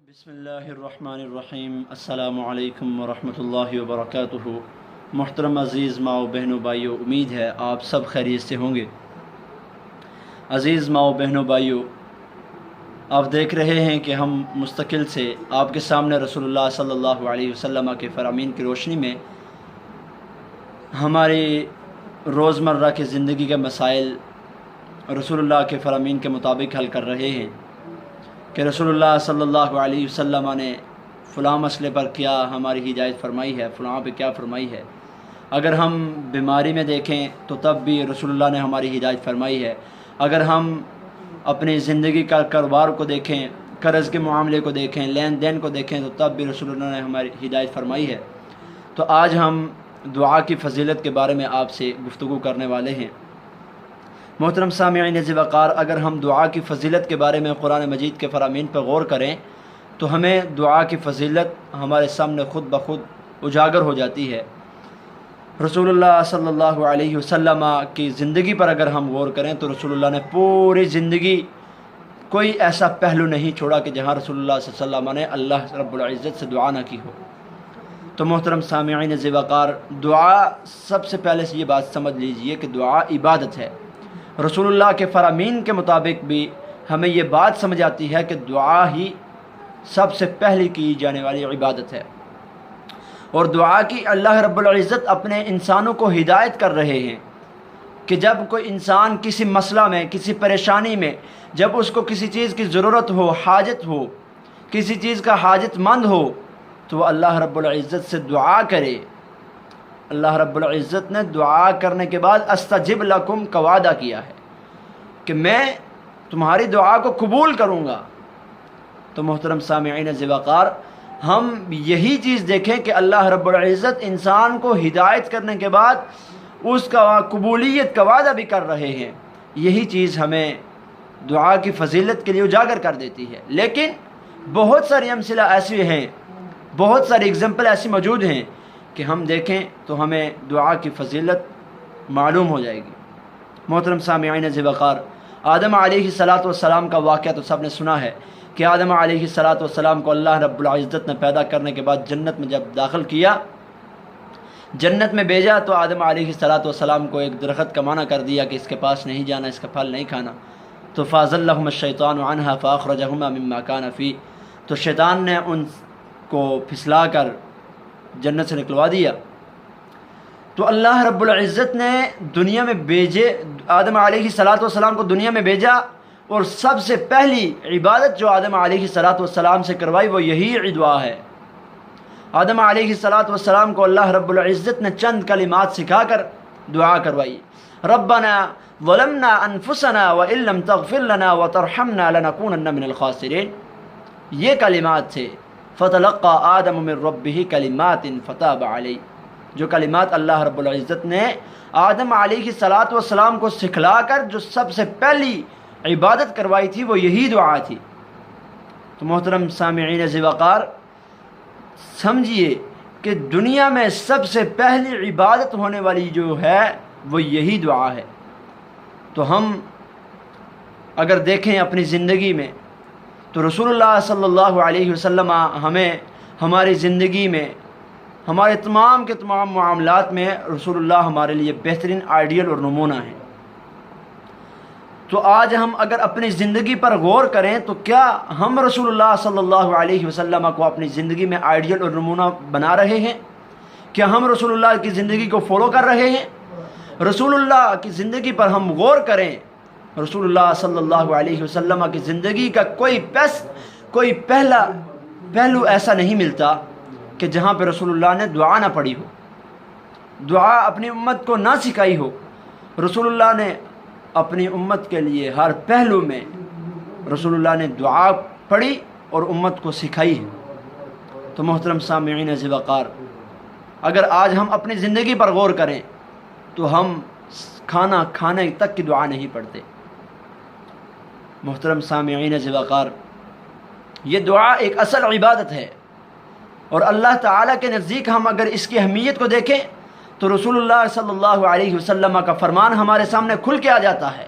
بسم اللہ الرحمن الرحیم۔ السلام علیکم ورحمۃ اللہ وبرکاتہ۔ محترم عزیز ماؤ بہنوں بھائیوں، امید ہے آپ سب خیریت سے ہوں گے۔ عزیز ماؤ بہنوں بھائیوں، آپ دیکھ رہے ہیں کہ ہم مستقل سے آپ کے سامنے رسول اللہ صلی اللہ علیہ وسلم کے فرامین کی روشنی میں ہماری روزمرہ کی زندگی کے مسائل رسول اللہ کے فرامین کے مطابق حل کر رہے ہیں کہ رسول اللہ صلی اللہ علیہ وسلم نے فلاں مسئلے پر کیا ہماری ہدایت فرمائی ہے، فلاں پہ کیا فرمائی ہے۔ اگر ہم بیماری میں دیکھیں تو تب بھی رسول اللہ نے ہماری ہدایت فرمائی ہے۔ اگر ہم اپنی زندگی کا کاروبار کو دیکھیں، قرض کے معاملے کو دیکھیں، لین دین کو دیکھیں تو تب بھی رسول اللہ نے ہماری ہدایت فرمائی ہے۔ تو آج ہم دعا کی فضیلت کے بارے میں آپ سے گفتگو کرنے والے ہیں۔ محترم سامعین عزیز وقار، اگر ہم دعا کی فضیلت کے بارے میں قرآن مجید کے فرامین پر غور کریں تو ہمیں دعا کی فضیلت ہمارے سامنے خود بخود اجاگر ہو جاتی ہے۔ رسول اللہ صلی اللہ علیہ وسلم کی زندگی پر اگر ہم غور کریں تو رسول اللہ نے پوری زندگی کوئی ایسا پہلو نہیں چھوڑا کہ جہاں رسول اللہ صلی اللہ علیہ وسلم نے اللہ رب العزت سے دعا نہ کی ہو۔ تو محترم سامعین عزیز وقار، دعا سب سے پہلے سے یہ بات سمجھ لیجئے کہ دعا عبادت ہے۔ رسول اللہ کے فرامین کے مطابق بھی ہمیں یہ بات سمجھ آتی ہے کہ دعا ہی سب سے پہلے کی جانے والی عبادت ہے، اور دعا کی اللہ رب العزت اپنے انسانوں کو ہدایت کر رہے ہیں کہ جب کوئی انسان کسی مسئلہ میں، کسی پریشانی میں، جب اس کو کسی چیز کی ضرورت ہو، حاجت ہو، کسی چیز کا حاجت مند ہو تو وہ اللہ رب العزت سے دعا کرے۔ اللہ رب العزت نے دعا کرنے کے بعد استجب لکم کا وعدہ کیا ہے کہ میں تمہاری دعا کو قبول کروں گا۔ تو محترم سامعین عزیز وقار، ہم یہی چیز دیکھیں کہ اللہ رب العزت انسان کو ہدایت کرنے کے بعد اس کا قبولیت کا وعدہ بھی کر رہے ہیں۔ یہی چیز ہمیں دعا کی فضیلت کے لیے اجاگر کر دیتی ہے۔ لیکن بہت ساری امثلہ ایسی ہیں، بہت ساری اگزامپل ایسی موجود ہیں کہ ہم دیکھیں تو ہمیں دعا کی فضیلت معلوم ہو جائے گی۔ محترم سامعین عزیز وقار، آدم علیہ السلام کا واقعہ تو سب نے سنا ہے کہ آدم علیہ السلام کو اللہ رب العزت نے پیدا کرنے کے بعد جنت میں جب داخل کیا، جنت میں بھیجا تو آدم علیہ السلام کو ایک درخت کا منع کر دیا کہ اس کے پاس نہیں جانا، اس کا پھل نہیں کھانا۔ تو فَأَزَلَّهُمَا الشَّيْطَانُ عَنْهَا فَأَخْرَجَهُمَا مِمَّا كَانَ فِيهِ، تو شیطان نے ان کو پھسلا کر جنت سے نکلوا دیا۔ تو اللہ رب العزت نے دنیا میں بھیجے، آدم علیہ السلام کو دنیا میں بھیجا، اور سب سے پہلی عبادت جو آدم علیہ السلام سے کروائی وہ یہی دعا ہے۔ آدم علیہ السلام کو اللہ رب العزت نے چند کلمات سکھا کر دعا کروائی۔ ربنا ظلمنا انفسنا وان لم تغفر لنا وترحمنا لنكونن من الخاسرین، یہ کلمات تھے۔ فتلقى آدم من ربه کلمات فتاب علیہ، جو کلمات اللہ رب العزت نے آدم علیہ السلام کو سکھلا کر جو سب سے پہلی عبادت کروائی تھی وہ یہی دعا تھی۔ تو محترم سامعین عزیز وقار، سمجھیے کہ دنیا میں سب سے پہلی عبادت ہونے والی جو ہے وہ یہی دعا ہے۔ تو ہم اگر دیکھیں اپنی زندگی میں تو رسول اللہ صلی اللہ علیہ وسلم ہمیں ہماری زندگی میں، ہمارے تمام کے تمام معاملات میں رسول اللہ ہمارے لیے بہترین آئیڈیل اور نمونہ ہیں۔ تو آج ہم اگر اپنی زندگی پر غور کریں تو کیا ہم رسول اللہ صلی اللہ علیہ وسلم کو اپنی زندگی میں آئیڈیل اور نمونہ بنا رہے ہیں؟ کیا ہم رسول اللہ کی زندگی کو فالو کر رہے ہیں؟ رسول اللہ کی زندگی پر ہم غور کریں، رسول اللہ صلی اللہ علیہ وسلم کی زندگی کا کوئی پہلو ایسا نہیں ملتا کہ جہاں پہ رسول اللہ نے دعا نہ پڑھی ہو، دعا اپنی امت کو نہ سکھائی ہو۔ رسول اللہ نے اپنی امت کے لیے ہر پہلو میں رسول اللہ نے دعا پڑھی اور امت کو سکھائی ہے۔ تو محترم سامعین عزیز وقار، اگر آج ہم اپنی زندگی پر غور کریں تو ہم کھانا کھانے تک کی دعا نہیں پڑھتے۔ محترم سامعین عزیز وقار، یہ دعا ایک اصل عبادت ہے، اور اللہ تعالیٰ کے نزدیک ہم اگر اس کی اہمیت کو دیکھیں تو رسول اللہ صلی اللہ علیہ وسلم کا فرمان ہمارے سامنے کھل کے آ جاتا ہے۔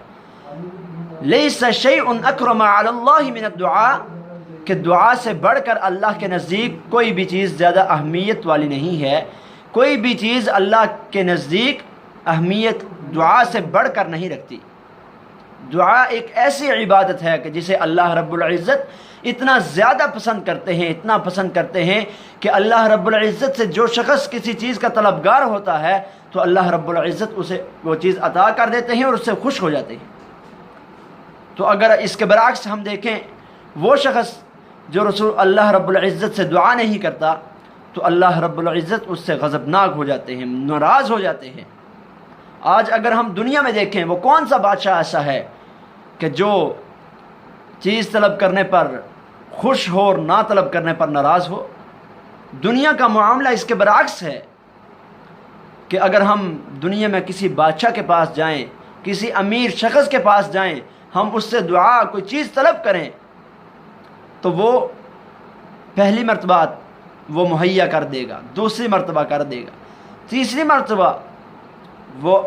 لیس شیء اکرم علی اللہ من الدعاء کہ دعا سے بڑھ کر اللہ کے نزدیک کوئی بھی چیز زیادہ اہمیت والی نہیں ہے، کوئی بھی چیز اللہ کے نزدیک اہمیت دعا سے بڑھ کر نہیں رکھتی۔ دعا ایک ایسی عبادت ہے کہ جسے اللہ رب العزت اتنا زیادہ پسند کرتے ہیں، اتنا پسند کرتے ہیں کہ اللہ رب العزت سے جو شخص کسی چیز کا طلبگار ہوتا ہے تو اللہ رب العزت اسے وہ چیز عطا کر دیتے ہیں اور اس سے خوش ہو جاتے ہیں۔ تو اگر اس کے برعکس ہم دیکھیں، وہ شخص جو اللہ رب العزت سے دعا نہیں کرتا تو اللہ رب العزت اس سے غضبناک ہو جاتے ہیں، ناراض ہو جاتے ہیں۔ آج اگر ہم دنیا میں دیکھیں، وہ کون سا بادشاہ ایسا ہے کہ جو چیز طلب کرنے پر خوش ہو اور نہ طلب کرنے پر ناراض ہو؟ دنیا کا معاملہ اس کے برعکس ہے کہ اگر ہم دنیا میں کسی بادشاہ کے پاس جائیں، کسی امیر شخص کے پاس جائیں، ہم اس سے دعا کوئی چیز طلب کریں تو وہ پہلی مرتبہ وہ مہیا کر دے گا، دوسری مرتبہ کر دے گا، تیسری مرتبہ وہ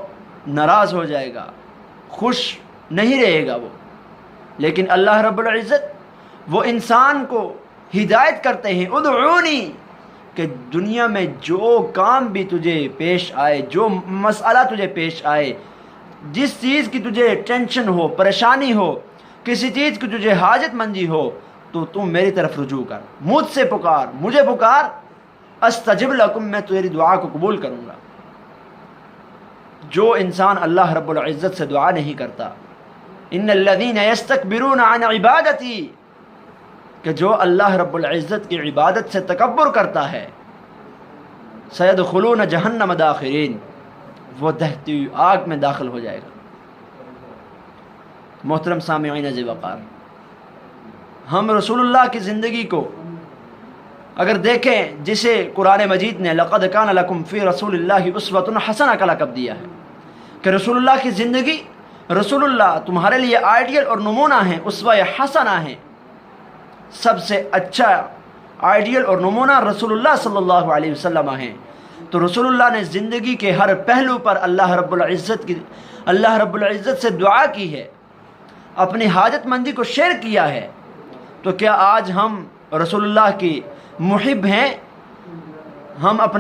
ناراض ہو جائے گا، خوش نہیں رہے گا وہ۔ لیکن اللہ رب العزت وہ انسان کو ہدایت کرتے ہیں، ادعونی، کہ دنیا میں جو کام بھی تجھے پیش آئے، جو مسئلہ تجھے پیش آئے، جس چیز کی تجھے ٹینشن ہو، پریشانی ہو، کسی چیز کی تجھے حاجت مندی ہو، تو تم میری طرف رجوع کر، مجھ سے پکار، مجھے پکار، استجب لکم، میں تیری دعا کو قبول کروں گا۔ جو انسان اللہ رب العزت سے دعا نہیں کرتا، ان الذین یستکبرون عن عبادتی، کہ جو اللہ رب العزت کی عبادت سے تکبر کرتا ہے، سیدخلون جہنم داخرین، وہ دہتی ہوئی آگ میں داخل ہو جائے گا۔ محترم سامعین ذی وقار، ہم رسول اللہ کی زندگی کو اگر دیکھیں، جسے قرآن مجید نے لقد کان لکم فی رسول اللہ اسوۃ حسنہ کا لقب دیا ہے، کہ رسول اللہ کی زندگی، رسول اللہ تمہارے لیے آئیڈیل اور نمونہ ہیں، اسوہ حسنہ ہیں۔ سب سے اچھا آئیڈیل اور نمونہ رسول اللہ صلی اللہ علیہ وسلم ہیں۔ تو رسول اللہ نے زندگی کے ہر پہلو پر اللہ رب العزت سے دعا کی ہے، اپنی حاجت مندی کو شیئر کیا ہے۔ تو کیا آج ہم رسول اللہ کی محب ہیں؟ ہم اپنے